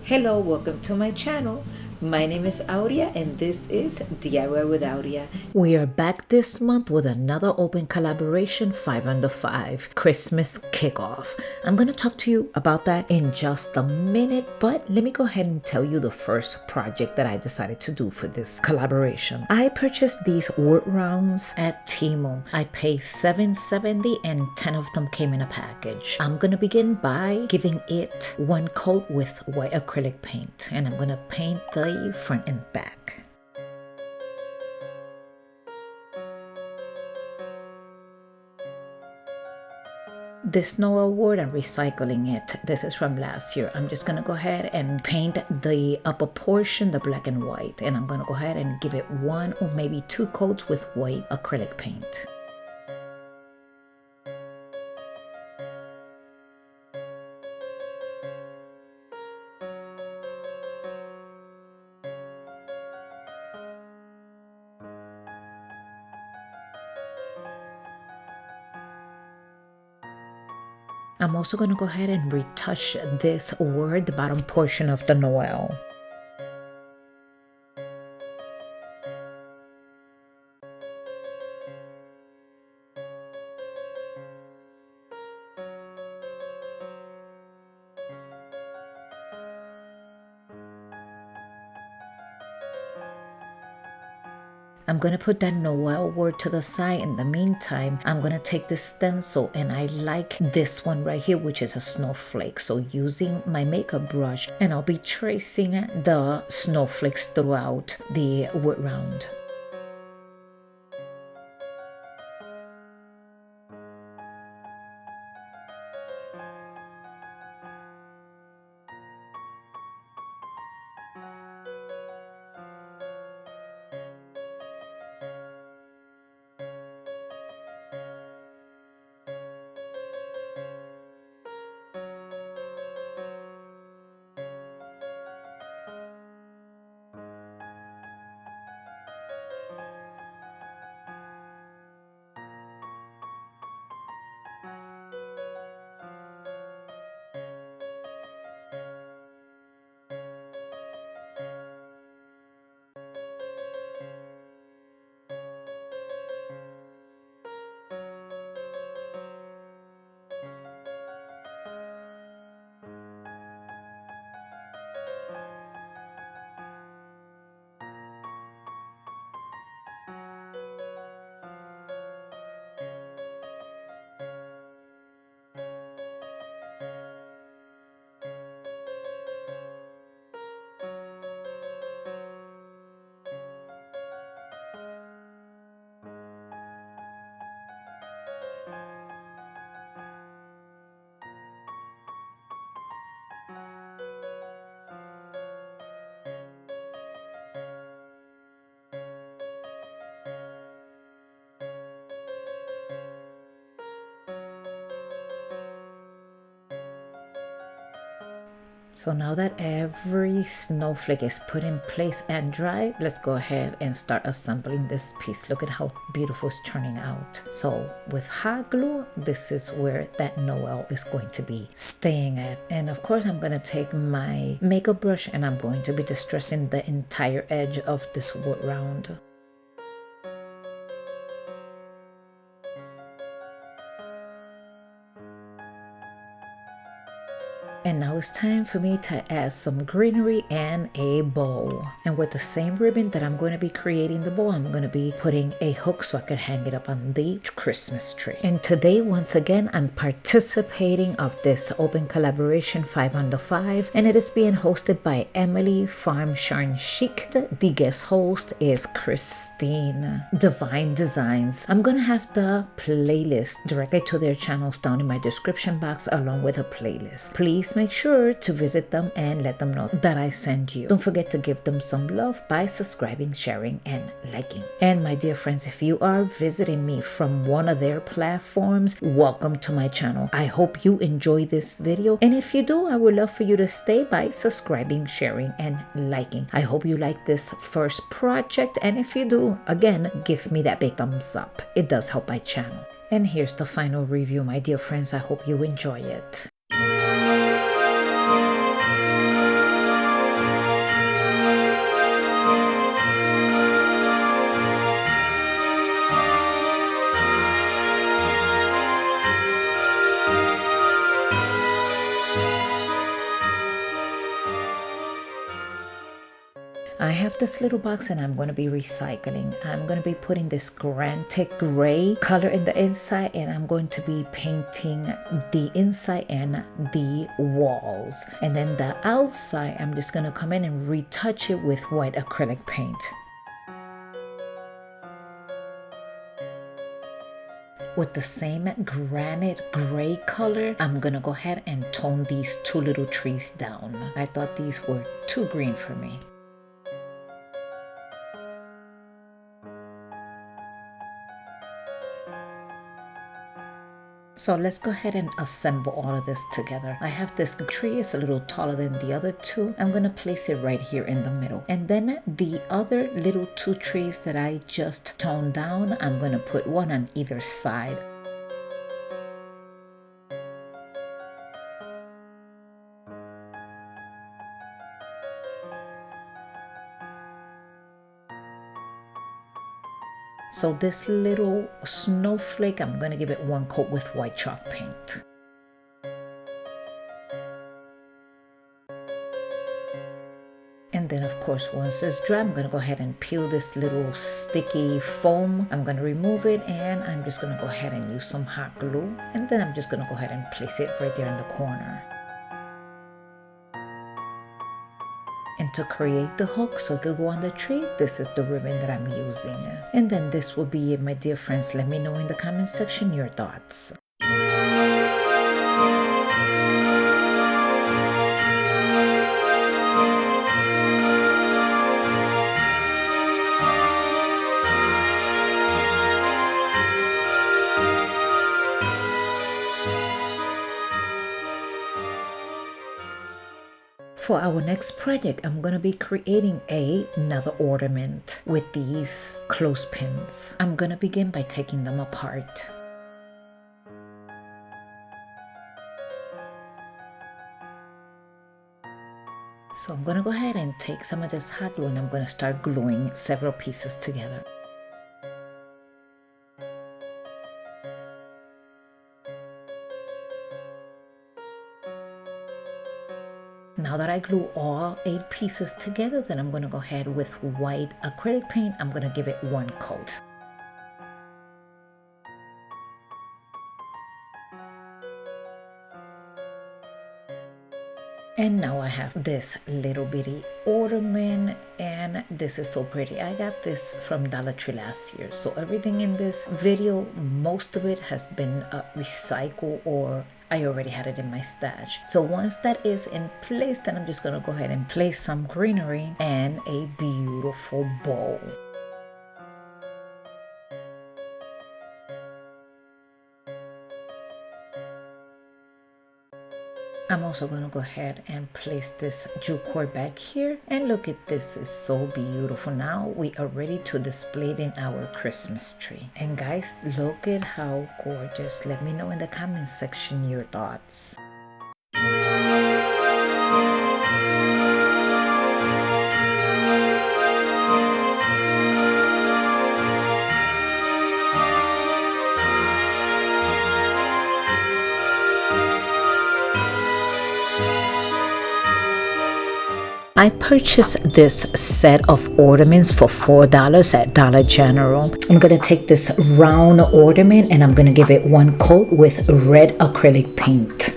Hello, welcome to my channel. My name is Aurea and this is DIY with Aurea. We are back this month with another open collaboration 5 under 5 Christmas kickoff. I'm going to talk to you about that in just a minute, but let me go ahead and tell you the first project that I decided to do for this collaboration. I purchased these wood rounds at Temu. I paid $7.70 and 10 of them came in a package. I'm going to begin by giving it one coat with white acrylic paint, and I'm going to paint the front and back. This Noel wood, I'm recycling it. This is from last year. I'm just gonna go ahead and paint the upper portion, the black and white, and I'm gonna go ahead and give it one or maybe two coats with white acrylic paint. I'm also going to go ahead and retouch this word, the bottom portion of the Noel. I'm going to put that Noel word to the side. In the meantime, I'm going to take this stencil, and I like this one right here, which is a snowflake. So using my makeup brush, and I'll be tracing the snowflakes throughout the wood round. So now that every snowflake is put in place and dry, let's go ahead and start assembling this piece. Look at how beautiful it's turning out. So with hot glue, this is where that Noel is going to be staying at. And of course, I'm going to take my makeup brush and I'm going to be distressing the entire edge of this wood round. And now it's time for me to add some greenery and a bow. And with the same ribbon that I'm going to be creating the bow, I'm going to be putting a hook so I could hang it up on the Christmas tree. And today, once again, I'm participating of this open collaboration 5 under 5. And it is being hosted by Emily Farm Sharn Chic. The guest host is Christine Divine Designs. I'm going to have the playlist directly to their channels down in my description box along with a playlist. Please make sure to visit them and let them know that I sent you. Don't forget to give them some love by subscribing, sharing, and liking. And my dear friends, if you are visiting me from one of their platforms, welcome to my channel. I hope you enjoy this video. And if you do, I would love for you to stay by subscribing, sharing, and liking. I hope you like this first project. And if you do, again, give me that big thumbs up. It does help my channel. And here's the final review, my dear friends. I hope you enjoy it. I have this little box and I'm going to be recycling. I'm going to be putting this granite gray color in the inside, and I'm going to be painting the inside and the walls. And then the outside, I'm just going to come in and retouch it with white acrylic paint. With the same granite gray color, I'm gonna go ahead and tone these two little trees down. I thought these were too green for me. So let's go ahead and assemble all of this together. I have this tree, it's a little taller than the other two. I'm gonna place it right here in the middle. And then the other little two trees that I just toned down, I'm gonna put one on either side. So this little snowflake, I'm gonna give it one coat with white chalk paint. And then of course, once it's dry, I'm gonna go ahead and peel this little sticky foam. I'm gonna remove it, and I'm just gonna go ahead and use some hot glue. And then I'm just gonna go ahead and place it right there in the corner. And to create the hook so it could go on the tree, this is the ribbon that I'm using. And then this will be it, my dear friends. Let me know in the comment section your thoughts. For our next project, I'm going to be creating another ornament with these clothespins. I'm going to begin by taking them apart. So I'm going to go ahead and take some of this hot glue, and I'm going to start gluing several pieces together. Now that I glue all 8 pieces together, then I'm going to go ahead with white acrylic paint. I'm going to give it one coat. And now I have this little bitty ornament, and this is so pretty. I got this from Dollar Tree last year. So everything in this video, most of it has been recycled, or I already had it in my stash. So once that is in place, then I'm just gonna go ahead and place some greenery and a beautiful bow. I'm also going to go ahead and place this Decor back here, and look at this, it's so beautiful. Now we are ready to display it in our Christmas tree. And guys, look at how gorgeous. Let me know in the comment section your thoughts. I purchased this set of ornaments for $4 at Dollar General. I'm going to take this round ornament and I'm going to give it one coat with red acrylic paint.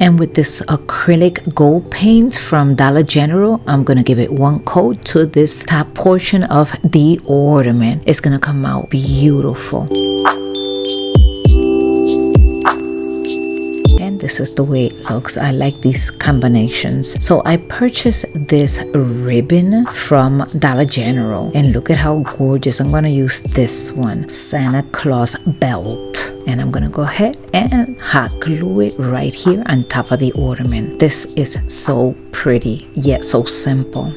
And with this acrylic gold paint from Dollar General, I'm going to give it one coat to this top portion of the ornament. It's going to come out beautiful. And this is the way it looks. I like these combinations. So I purchased this ribbon from Dollar General. And look at how gorgeous. I'm going to use this one, Santa Claus belt. And I'm going to go ahead and hot glue it right here on top of the ornament. This is so pretty, yet so simple.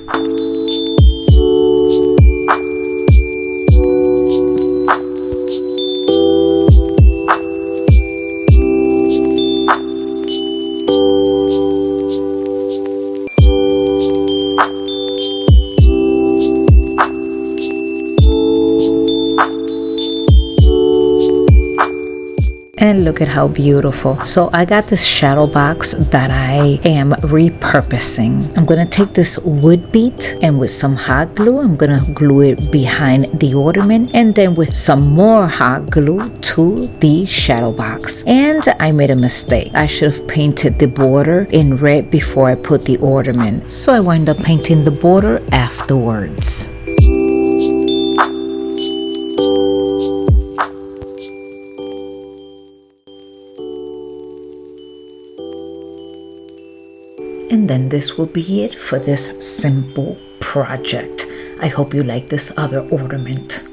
And look at how beautiful. So I got this shadow box that I am repurposing. I'm gonna take this wood bead and with some hot glue, I'm gonna glue it behind the ornament, and then with some more hot glue to the shadow box. And I made a mistake. I should have painted the border in red before I put the ornament. So I wound up painting the border afterwards. And then this will be it for this simple project. I hope you like this other ornament.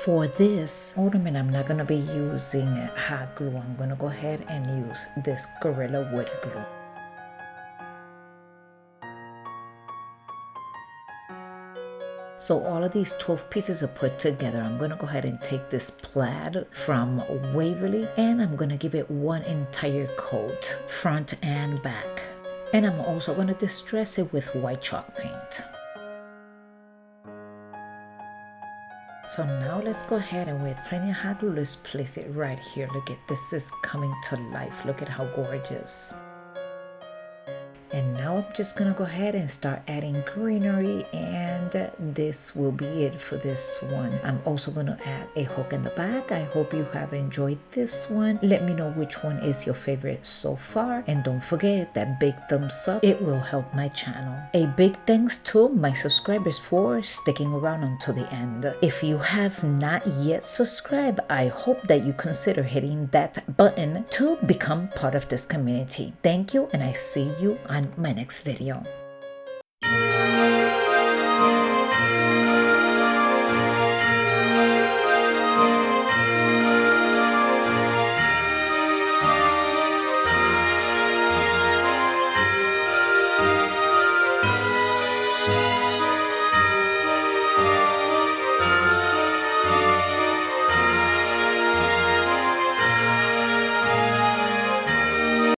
For this ornament, I'm not going to be using hot glue. I'm going to go ahead and use this Gorilla Wood glue. So all of these 12 pieces are put together. I'm going to go ahead and take this plaid from Waverly and I'm going to give it one entire coat, front and back. And I'm also going to distress it with white chalk paint. So now let's go ahead and with plenty of hot glue, let's place it right here. Look at this is coming to life. Look at how gorgeous. And now I'm just gonna go ahead and start adding greenery, and this will be it for this one. I'm also gonna add a hook in the back. I hope you have enjoyed this one. Let me know which one is your favorite so far, and don't forget that big thumbs up. It will help my channel. A big thanks to my subscribers for sticking around until the end. If you have not yet subscribed, I hope that you consider hitting that button to become part of this community. Thank you, and I see you on my next video.